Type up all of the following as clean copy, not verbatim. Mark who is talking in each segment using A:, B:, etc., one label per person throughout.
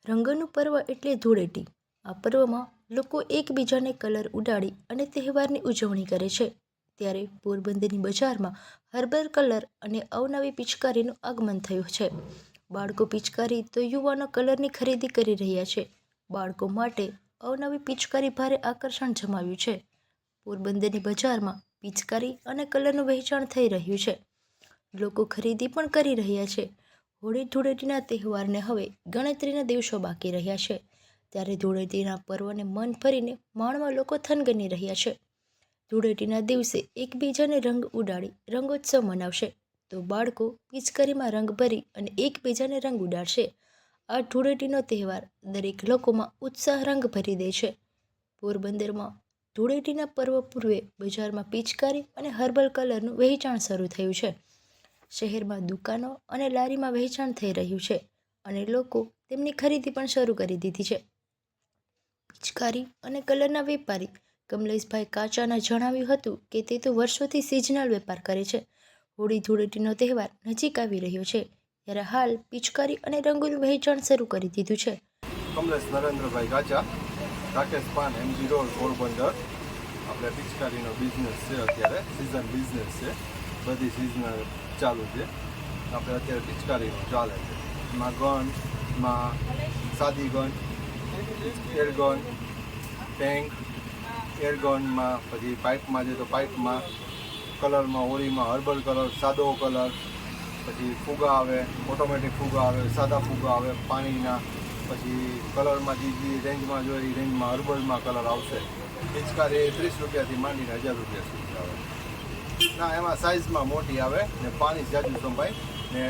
A: રંગોનું પર્વ એટલે ધૂળેટી. આ પર્વમાં લોકો એકબીજાને કલર ઉડાડી અને તહેવારની ઉજવણી કરે છે. ત્યારે પોરબંદરની બજારમાં હર્બલ કલર અને અવનવી પિચકારીનું આગમન થયું છે. બાળકો પિચકારી તો યુવાનો કલરની ખરીદી કરી રહ્યા છે. બાળકો માટે અવનવી પિચકારી ભારે આકર્ષણ જમાવ્યું છે. પોરબંદરની બજારમાં પિચકારી અને કલરનું વહેંચાણ થઈ રહ્યું છે. લોકો ખરીદી પણ કરી રહ્યા છે. હોળી ધૂળેટીના તહેવારને હવે ગણતરીના દિવસો બાકી રહ્યા છે. ત્યારે ધૂળેટીના પર્વને મન ભરીને માણવા લોકો થનગની રહ્યા છે. ધૂળેટીના દિવસે એકબીજાને રંગ ઉડાડી રંગોત્સવ મનાવશે, તો બાળકો પિચકારીમાં રંગ ભરી અને એકબીજાને રંગ ઉડાડશે. આ ધૂળેટીનો તહેવાર દરેક લોકોમાં ઉત્સાહ રંગ ભરી દે છે. પોરબંદરમાં ધૂળેટીના પર્વ પૂર્વે બજારમાં પિચકારી અને હર્બલ કલરનું વહેંચાણ શરૂ થયું છે. શહેરમાં દુકાનો અને લારીમાં વહેંચાણ થઈ રહ્યું છે અને લોકો તેમની ખરીદી પણ શરૂ કરી દીધી છે. પિચકારી અને કલરના વેપારી કમલેશભાઈ કાચાના જણાવ્યું હતું કે તે તો વર્ષોથી સિઝનલ વેપાર કરે છે. હોળી ધૂળેટીનો તહેવાર નજીક આવી રહ્યો છે, ત્યારે હાલ પિચકારી અને રંગોનું વહેંચાણ શરૂ કરી દીધું છે.
B: કમલેશ નરેન્દ્રભાઈ કાચા, રાકેશ પાન, MG રોડ, પોરબંદર. આપણે પિચકારીનો બિઝનેસ છે, અત્યારે સિઝન બિઝનેસ છે, બધી સિઝન ચાલુ છે. આપણે અત્યારે પિચકારીનું ચાલે છે. એમાં ગનમાં સાદી ગન, એરગન, ટેન્ક, એરગનમાં પછી પાઇપમાં છે તો પાઇપમાં, કલરમાં હોળીમાં હર્બલ કલર, સાદો કલર, પછી ફુગા આવે, ઓટોમેટિક ફુગા આવે, સાદા ફુગા આવે પાણીના, પછી કલરમાં જે રેન્જમાં જોઈએ એ રેન્જમાં હર્બલમાં કલર આવશે. પિચકારી 30 રૂપિયાથી માંડીને 1000 રૂપિયા સુધી આવે. ના, એમાં સાઇઝમાં મોટી આવે ને પાણી જાજુ સંભાય ને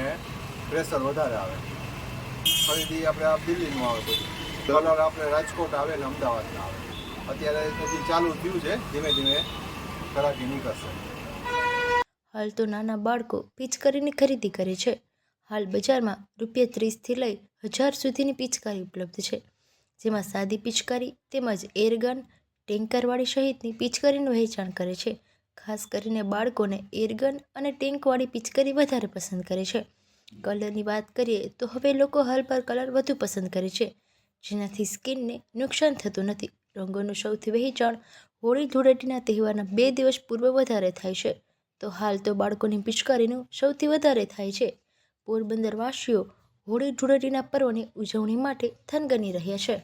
B: પ્રેશર વધારે આવે. ફરીથી આપણે આ દિલ્હીનું આવે બધું. કલર આપણે રાજકોટ આવે ને અમદાવાદના આવે. અત્યારે હજી ચાલુ થયું છે, ધીમે ધીમે કરાકી નીકળશે.
A: હાલ તો નાના બાળકો પિચકારીની ખરીદી કરે છે. હાલ બજારમાં ₹30થી લઈ 1000 સુધીની પિચકારી ઉપલબ્ધ છે, જેમાં સાદી પિચકારી તેમજ એરગન, ટેન્કરવાળી સહિતની પિચકારીનું વહેંચાણ કરે છે. ખાસ કરીને બાળકોને એરગન અને ટેન્કવાળી પિચકારી વધારે પસંદ કરે છે. કલરની વાત કરીએ તો હવે લોકો હર્બલ કલર વધુ પસંદ કરે છે, જેનાથી સ્કિનને નુકસાન થતું નથી. રંગોનું સૌથી વહેંચાણ હોળી ધૂળેટીના તહેવારના 2 દિવસ પૂર્વે વધારે થાય છે, તો હાલ તો બાળકોની પિચકારીનું સૌથી વધારે થાય છે. પોરબંદરવાસીઓ હોળી ધૂળેટીના પર્વની ઉજવણી માટે થનગની રહ્યા છે.